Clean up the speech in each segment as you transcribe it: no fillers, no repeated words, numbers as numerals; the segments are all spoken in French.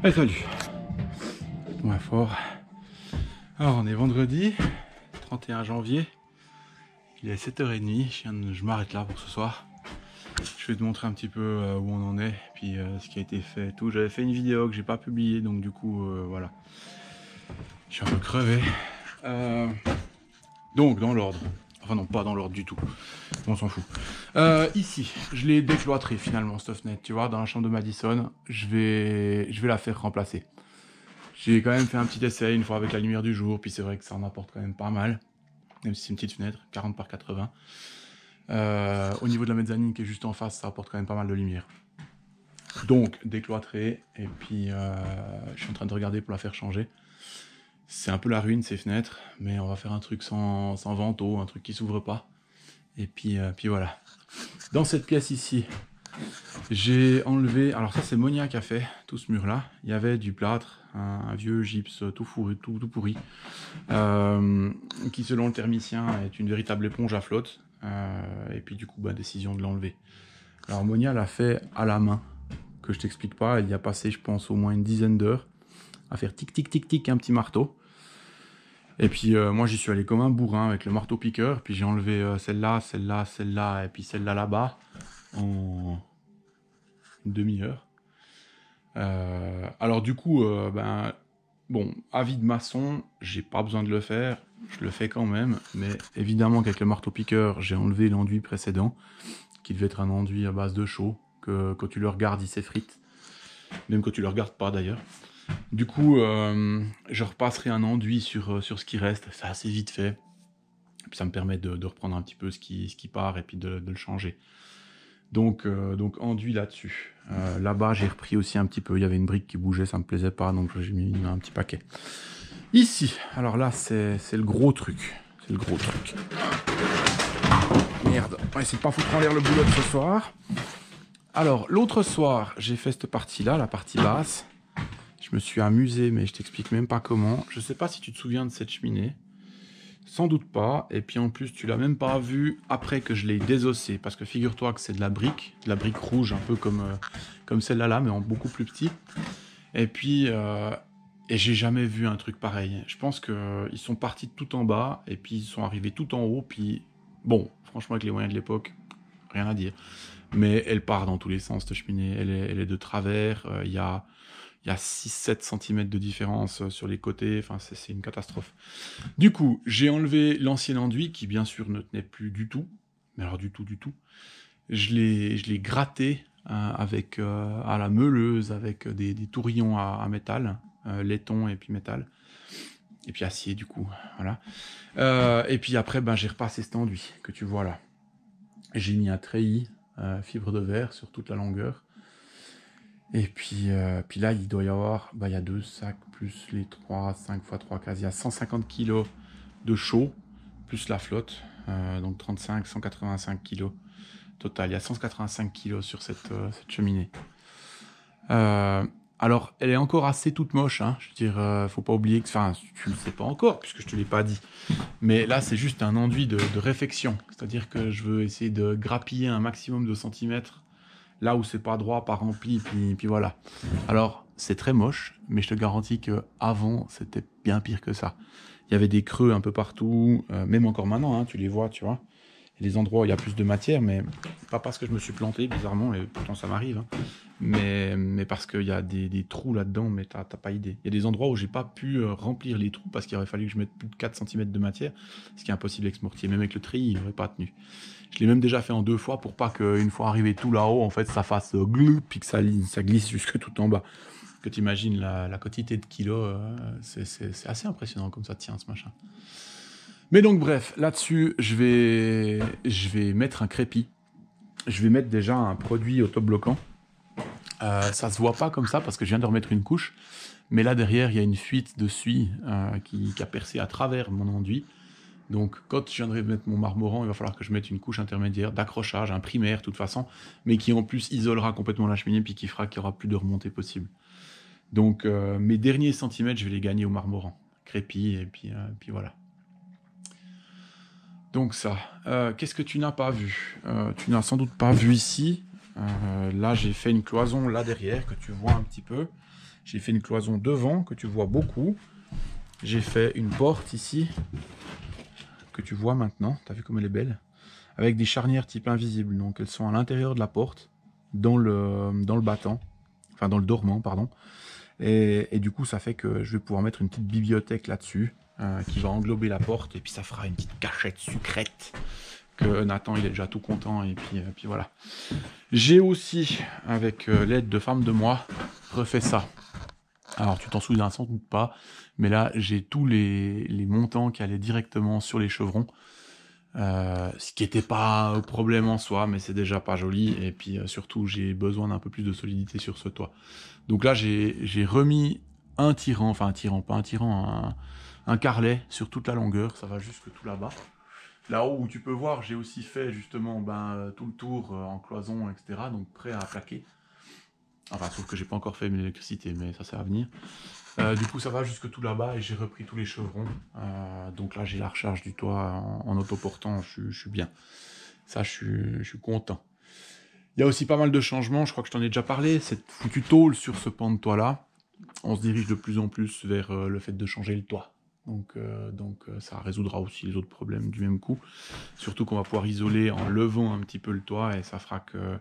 Allez, salut. Moins fort. Alors, on est vendredi, 31 janvier. Il est 7h30. Je m'arrête là pour ce soir. Je vais te montrer un petit peu où on en est, puis ce qui a été fait et tout. J'avais fait une vidéo que j'ai pas publiée, donc du coup, voilà. Je suis un peu crevé. Donc, dans l'ordre. Enfin non, pas dans l'ordre du tout. On s'en fout. Ici, je l'ai décloîtré finalement, cette fenêtre. Tu vois, dans la chambre de Madison, je vais la faire remplacer. J'ai quand même fait un petit essai une fois avec la lumière du jour, puis c'est vrai que ça en apporte quand même pas mal. Même si c'est une petite fenêtre, 40 par 80. Au niveau de la mezzanine qui est juste en face, ça apporte quand même pas mal de lumière. Donc, décloîtré, et puis je suis en train de regarder pour la faire changer. C'est un peu la ruine ces fenêtres, mais on va faire un truc sans vantaux, un truc qui s'ouvre pas. Et puis voilà. Dans cette pièce ici, j'ai enlevé, alors ça c'est Monia qui a fait tout ce mur là. Il y avait du plâtre, un vieux gypse tout pourri, qui selon le thermicien est une véritable éponge à flotte. Et puis du coup, décision de l'enlever. Alors Monia l'a fait à la main, que je t'explique pas. Elle y a passé, je pense, au moins une dizaine d'heures à faire tic tic tic tic un petit marteau. Et puis moi j'y suis allé comme un bourrin avec le marteau piqueur. Puis j'ai enlevé celle-là, celle-là, celle-là et puis celle-là là-bas en une demi-heure. Alors du coup, bon, avis de maçon, j'ai pas besoin de le faire, je le fais quand même, mais évidemment qu'avec le marteau piqueur, j'ai enlevé l'enduit précédent, qui devait être un enduit à base de chaux, que quand tu le regardes, il s'effrite, même quand tu le regardes pas d'ailleurs. Du coup, je repasserai un enduit sur ce qui reste, c'est assez vite fait, et puis ça me permet de reprendre un petit peu ce qui part et puis de le changer. Donc enduit là-dessus. Là-bas, j'ai repris aussi un petit peu. Il y avait une brique qui bougeait, ça me plaisait pas, donc j'ai mis un petit paquet. Ici, alors là, c'est le gros truc. C'est le gros truc. Merde, on va essayer de pas foutre en l'air le boulot de ce soir. Alors, l'autre soir, j'ai fait cette partie-là, la partie basse. Je me suis amusé, mais je t'explique même pas comment. Je sais pas si tu te souviens de cette cheminée. Sans doute pas, et puis en plus tu l'as même pas vu après que je l'ai désossé, parce que figure-toi que c'est de la brique rouge, un peu comme celle-là là, mais en beaucoup plus petit. Et puis, et j'ai jamais vu un truc pareil. Je pense qu'ils sont partis de tout en bas, et puis ils sont arrivés tout en haut, puis bon, franchement avec les moyens de l'époque, rien à dire. Mais elle part dans tous les sens, cette cheminée, elle est de travers, il y a 6-7 cm de différence sur les côtés, enfin c'est une catastrophe. Du coup, j'ai enlevé l'ancien enduit qui bien sûr ne tenait plus du tout, mais alors du tout. Je l'ai gratté avec à la meuleuse, avec des tourillons à métal, laiton et puis métal, et puis acier du coup, voilà. Et puis après, j'ai repassé cet enduit que tu vois là. J'ai mis un treillis fibre de verre sur toute la longueur. Et puis là, il doit y avoir, il y a 2 sacs, plus les 3, 5 x 3 cases, il y a 150 kg de chaux, plus la flotte, donc 35, 185 kg total. Il y a 185 kg sur cette cheminée. Alors, elle est encore assez toute moche, hein. Je veux dire, faut pas oublier que, enfin, tu le sais pas encore, puisque je te l'ai pas dit. Mais là, c'est juste un enduit de réfection. C'est-à-dire que je veux essayer de grappiller un maximum de centimètres là où c'est pas droit, pas rempli, puis voilà. Alors, c'est très moche, mais je te garantis que avant c'était bien pire que ça. Il y avait des creux un peu partout, même encore maintenant, hein, tu les vois, tu vois. Il y a des endroits où il y a plus de matière, mais pas parce que je me suis planté, bizarrement, et pourtant ça m'arrive, hein, mais parce qu'il y a des trous là-dedans, mais t'as pas idée. Il y a des endroits où j'ai pas pu remplir les trous parce qu'il aurait fallu que je mette plus de 4 cm de matière, ce qui est impossible avec ce mortier. Même avec le treillis, il n'aurait pas tenu. Je l'ai même déjà fait en 2 fois pour pas qu'une fois arrivé tout là-haut, en fait, ça fasse glou, puis que ça glisse jusque tout en bas. Que tu imagines la quantité de kilos, c'est assez impressionnant comme ça tient ce machin. Mais donc bref, là-dessus, je vais mettre un crépi. Je vais mettre déjà un produit autobloquant. Ça se voit pas comme ça parce que je viens de remettre une couche. Mais là derrière, il y a une fuite de suie qui a percé à travers mon enduit. Donc quand je viendrai mettre mon marmorant, il va falloir que je mette une couche intermédiaire d'accrochage, un primaire de toute façon, mais qui en plus isolera complètement la cheminée puis qui fera qu'il n'y aura plus de remontée possible. Donc mes derniers centimètres, je vais les gagner au marmorant. Crépi et puis voilà. Donc ça. Qu'est-ce que tu n'as pas vu? Tu n'as sans doute pas vu ici. Là, j'ai fait une cloison là derrière que tu vois un petit peu. J'ai fait une cloison devant que tu vois beaucoup. J'ai fait une porte ici que tu vois maintenant. T'as vu comme elle est belle? Avec des charnières type invisible. Donc elles sont à l'intérieur de la porte, dans le battant, enfin dans le dormant, pardon. Et du coup, ça fait que je vais pouvoir mettre une petite bibliothèque là-dessus qui va englober la porte. Et puis ça fera une petite cachette secrète que Nathan, il est déjà tout content. Et puis voilà. J'ai aussi, avec l'aide de femmes de moi, refait ça. Alors tu t'en souviens sans doute pas, mais là j'ai tous les montants qui allaient directement sur les chevrons, ce qui n'était pas un problème en soi, mais c'est déjà pas joli, et puis surtout j'ai besoin d'un peu plus de solidité sur ce toit. Donc là j'ai remis un tirant, enfin un tirant, pas un tirant, un carrelet sur toute la longueur, ça va jusque tout là-bas. Là-haut où tu peux voir, j'ai aussi fait justement tout le tour en cloison, etc. Donc prêt à plaquer. Enfin, sauf que j'ai pas encore fait l'électricité, mais ça c'est à venir. Du coup, ça va jusque tout là-bas et j'ai repris tous les chevrons. Donc là, j'ai la recharge du toit en autoportant, je suis bien. Ça, je suis content. Il y a aussi pas mal de changements, je crois que je t'en ai déjà parlé. Cette foutue tôle sur ce pan de toit-là, on se dirige de plus en plus vers le fait de changer le toit. Donc ça résoudra aussi les autres problèmes du même coup. Surtout qu'on va pouvoir isoler en levant un petit peu le toit et ça fera que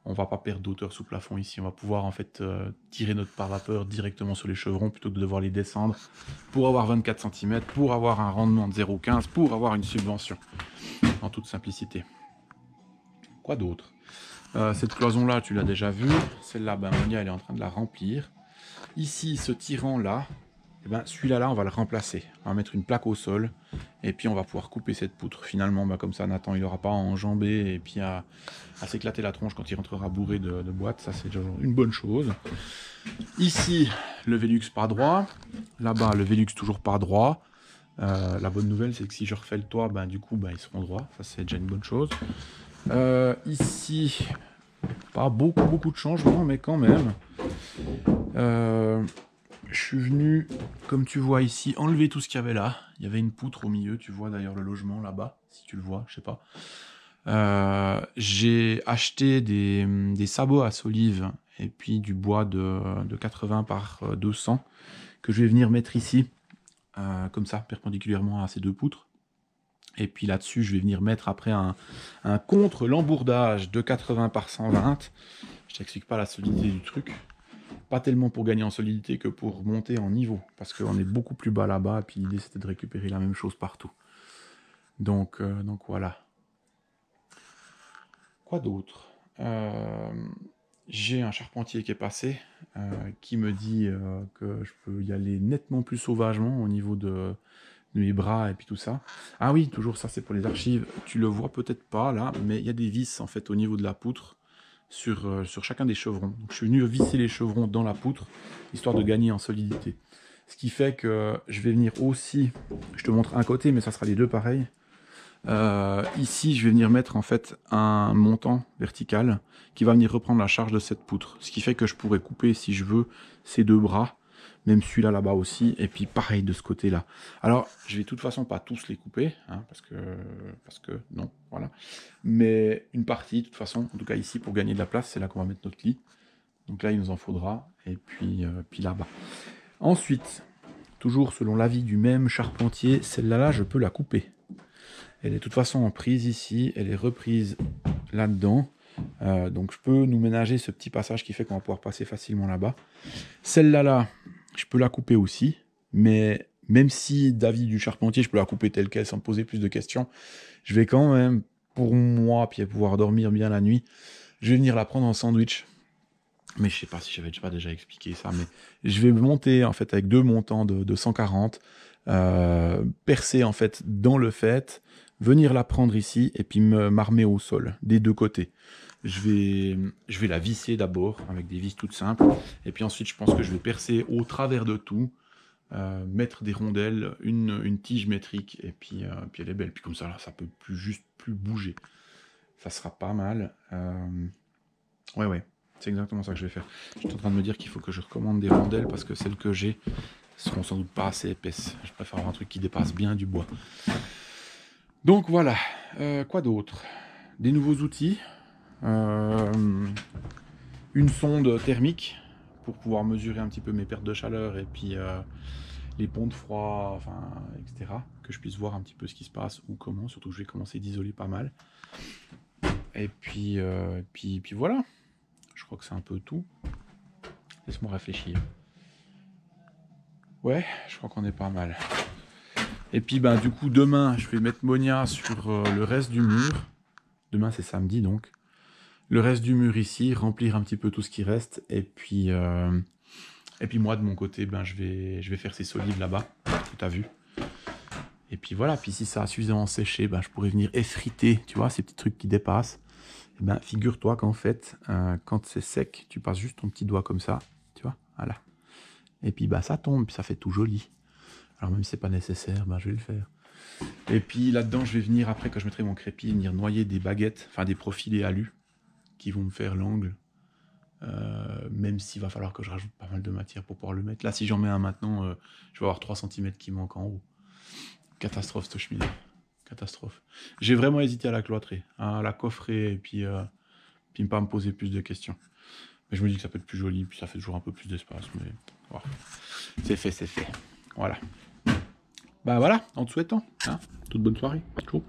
on va pas perdre d'auteur sous plafond ici. On va pouvoir en fait tirer notre pare-vapeur directement sur les chevrons plutôt que de devoir les descendre pour avoir 24 cm, pour avoir un rendement de 0,15, pour avoir une subvention. En toute simplicité. Quoi d'autre? Cette cloison-là, tu l'as déjà vue. Celle-là, Monia, elle est en train de la remplir. Ici, ce tirant-là, celui-là, on va le remplacer. On va mettre une plaque au sol et puis on va pouvoir couper cette poutre. Finalement, comme ça, Nathan, il n'aura pas à enjamber et puis à s'éclater la tronche quand il rentrera bourré de boîtes. Ça, c'est déjà une bonne chose. Ici, le Velux pas droit. Là-bas, le Velux toujours pas droit. La bonne nouvelle, c'est que si je refais le toit, du coup, ils seront droits. Ça, c'est déjà une bonne chose. Ici, pas beaucoup de changements, mais quand même. Je suis venu, comme tu vois ici, enlever tout ce qu'il y avait là. Il y avait une poutre au milieu, tu vois d'ailleurs le logement là-bas, si tu le vois, je sais pas. J'ai acheté des sabots à solive et puis du bois de 80 par 200 que je vais venir mettre ici, comme ça, perpendiculairement à ces deux poutres. Et puis là-dessus, je vais venir mettre après un contre-lambourdage de 80 par 120. Je t'explique pas la solidité du truc. Pas tellement pour gagner en solidité que pour monter en niveau. Parce qu'on est beaucoup plus bas là-bas. Et puis l'idée, c'était de récupérer la même chose partout. Donc voilà. Quoi d'autre? J'ai un charpentier qui est passé. Qui me dit que je peux y aller nettement plus sauvagement au niveau de mes bras et puis tout ça. Ah oui, toujours ça, c'est pour les archives. Tu le vois peut-être pas là, mais il y a des vis en fait au niveau de la poutre sur chacun des chevrons. Donc, je suis venu visser les chevrons dans la poutre, histoire de gagner en solidité. Ce qui fait que je vais venir aussi, je te montre un côté, mais ça sera les deux pareils. Ici, je vais venir mettre en fait un montant vertical qui va venir reprendre la charge de cette poutre. Ce qui fait que je pourrais couper, si je veux, ces deux bras, même celui-là là-bas aussi, et puis pareil de ce côté-là. Alors, je vais de toute façon pas tous les couper, hein, parce que non, voilà. Mais une partie, de toute façon, en tout cas ici, pour gagner de la place, c'est là qu'on va mettre notre lit. Donc là, il nous en faudra, et puis là-bas. Ensuite, toujours selon l'avis du même charpentier, celle-là, je peux la couper. Elle est de toute façon en prise ici, elle est reprise là-dedans. Donc je peux nous ménager ce petit passage qui fait qu'on va pouvoir passer facilement là-bas. Celle-là, je peux la couper aussi, mais même si d'avis du charpentier, je peux la couper telle qu'elle sans me poser plus de questions, je vais quand même, pour moi, puis pouvoir dormir bien la nuit, je vais venir la prendre en sandwich. Mais je sais pas si j'avais pas déjà expliqué ça, mais je vais monter en fait avec deux montants de 140, percer en fait dans le fait, venir la prendre ici et puis m'armer au sol des deux côtés. Je vais la visser d'abord avec des vis toutes simples, et puis ensuite je pense que je vais percer au travers de tout, mettre des rondelles, une tige métrique, et puis elle est belle. Puis comme ça là, ça peut plus bouger. Ça sera pas mal. Ouais. C'est exactement ça que je vais faire. Je suis en train de me dire qu'il faut que je recommande des rondelles parce que celles que j'ai seront sans doute pas assez épaisses. Je préfère avoir un truc qui dépasse bien du bois. Donc voilà. Quoi d'autre? Des nouveaux outils. une sonde thermique pour pouvoir mesurer un petit peu mes pertes de chaleur et puis les ponts de froid, enfin, etc. Que je puisse voir un petit peu ce qui se passe ou comment, surtout que je vais commencer d'isoler pas mal. Et puis voilà, je crois que c'est un peu tout. Laisse-moi réfléchir. Ouais, je crois qu'on est pas mal. Et puis ben, du coup, demain, je vais mettre Monia sur le reste du mur. Demain, c'est samedi, donc. Le reste du mur ici, remplir un petit peu tout ce qui reste. Et puis moi, de mon côté, ben, je vais faire ces solives là-bas, que tu as vu. Et puis voilà, puis si ça a suffisamment séché, ben, je pourrais venir effriter, tu vois, ces petits trucs qui dépassent. Et ben, figure-toi qu'en fait, quand c'est sec, tu passes juste ton petit doigt comme ça, tu vois, voilà. Et puis bah, ça tombe, puis ça fait tout joli. Alors même si c'est pas nécessaire, ben, je vais le faire. Et puis là-dedans, je vais venir, après, quand je mettrai mon crépi, venir noyer des baguettes, enfin des profilés alu, qui vont me faire l'angle. Même s'il va falloir que je rajoute pas mal de matière pour pouvoir le mettre. Là, si j'en mets un maintenant, je vais avoir 3 cm qui manquent en haut. Catastrophe, cette cheminée. Catastrophe. J'ai vraiment hésité à la cloîtrer, à la coffrer, et puis ne pas me poser plus de questions. Mais je me dis que ça peut être plus joli, puis ça fait toujours un peu plus d'espace. Mais voilà. C'est fait, c'est fait. Voilà. Bah voilà, en te souhaitant. Hein, toute bonne soirée. Ciao.